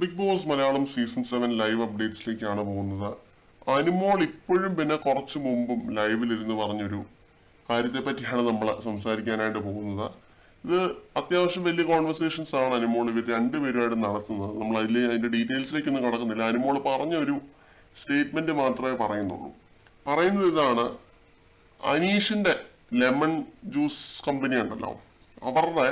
Big Boss Malayalam season 7 live അപ്ഡേറ്റ്സിലേക്കാണ് പോകുന്നത്. അനുമോൾ ഇപ്പോഴും പിന്നെ കുറച്ചു മുമ്പും ലൈവിലിരുന്ന് പറഞ്ഞൊരു കാര്യത്തെ പറ്റിയാണ് നമ്മൾ സംസാരിക്കാനായിട്ട് പോകുന്നത്. ഇത് അത്യാവശ്യം വലിയ കോൺവെർസേഷൻസ് ആണ് അനുമോൾ ഇവർ രണ്ടുപേരുമായിട്ട് നടത്തുന്നത്. നമ്മൾ അതിന്റെ ഡീറ്റെയിൽസിലേക്കൊന്നും കടക്കുന്നില്ല. അനുമോൾ പറഞ്ഞൊരു സ്റ്റേറ്റ്മെന്റ് മാത്രമേ പറയുന്നുള്ളൂ. പറയുന്നത് ഇതാണ്: അനീഷിന്റെ ലെമൺ ജ്യൂസ് കമ്പനി ഉണ്ടല്ലോ, അവരുടെ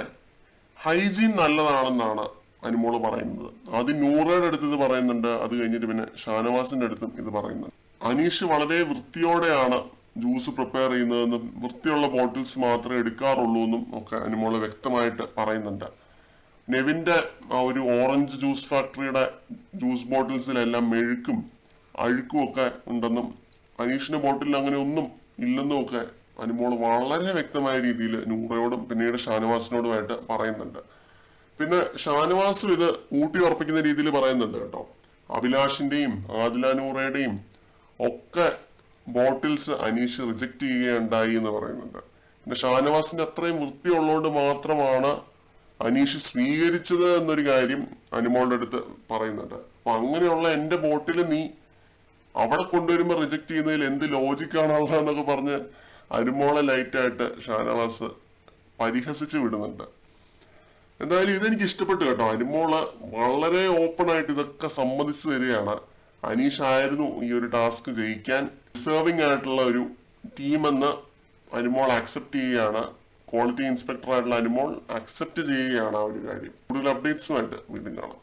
ഹൈജീൻ നല്ലതാണെന്നാണ് അനുമോള് പറയുന്നത്. ആദ്യം നൂറയുടെ അടുത്ത് ഇത് പറയുന്നുണ്ട്, അത് കഴിഞ്ഞിട്ട് പിന്നെ ഷാനവാസിന്റെ അടുത്തും ഇത് പറയുന്നുണ്ട്. അനീഷ് വളരെ വൃത്തിയോടെയാണ് ജ്യൂസ് പ്രിപ്പയർ ചെയ്യുന്നതെന്നും വൃത്തിയുള്ള ബോട്ടിൽസ് മാത്രമേ എടുക്കാറുള്ളൂ എന്നും ഒക്കെ അനുമോള് വ്യക്തമായിട്ട് പറയുന്നുണ്ട്. നെവിന്റെ ആ ഒരു ഓറഞ്ച് ജ്യൂസ് ഫാക്ടറിയുടെ ജ്യൂസ് ബോട്ടിൽസിലെല്ലാം മെഴുക്കും അഴുക്കും ഒക്കെ ഉണ്ടെന്നും അനീഷിന്റെ ബോട്ടിലിൽ അങ്ങനെ ഒന്നും ഇല്ലെന്നും ഒക്കെ അനുമോള് വളരെ വ്യക്തമായ രീതിയിൽ നൂറയോടും പിന്നീട് ഷാനവാസിനോടുമായിട്ട് പറയുന്നുണ്ട്. പിന്നെ ഷാനവാസും ഇത് ഊട്ടി ഉറപ്പിക്കുന്ന രീതിയിൽ പറയുന്നുണ്ട് കേട്ടോ. അഭിലാഷിന്റെയും ആദില നൂറയുടെയും ഒക്കെ ബോട്ടിൽസ് അനീഷ് റിജക്ട് ചെയ്യുകയുണ്ടായി എന്ന് പറയുന്നുണ്ട്. പിന്നെ ഷാനവാസിന്റെ അത്രയും വൃത്തിയുള്ളതുകൊണ്ട് മാത്രമാണ് അനീഷ് സ്വീകരിച്ചത് എന്നൊരു കാര്യം അനുമോളുടെ അടുത്ത് പറയുന്നുണ്ട്. അപ്പൊ അങ്ങനെയുള്ള എന്റെ ബോട്ടിൽ നീ അവിടെ കൊണ്ടുവരുമ്പോൾ റിജക്ട് ചെയ്യുന്നതിൽ എന്ത് ലോജിക്കാണുള്ളത് എന്നൊക്കെ പറഞ്ഞ് അനുമോളെ ലൈറ്റായിട്ട് ഷാനവാസ് പരിഹസിച്ച് വിടുന്നുണ്ട്. എന്തായാലും ഇതെനിക്ക് ഇഷ്ടപ്പെട്ടു കേട്ടോ. അനുമോള് വളരെ ഓപ്പൺ ആയിട്ട് ഇതൊക്കെ സമ്മതിച്ചു തരികയാണ്. അനീഷ് ആയിരുന്നു ഈ ഒരു ടാസ്ക് ജയിക്കാൻ ഡിസേർവിംഗ് ആയിട്ടുള്ള ഒരു ടീമെന്ന് അനുമോൾ അക്സെപ്റ്റ് ചെയ്യുകയാണ്. ക്വാളിറ്റി ഇൻസ്പെക്ടർ ആയിട്ടുള്ള അനുമോൾ അക്സെപ്റ്റ് ചെയ്യുകയാണ് ആ ഒരു കാര്യം. കൂടുതൽ അപ്ഡേറ്റ്സുമായിട്ട് വീണ്ടും കാണാം.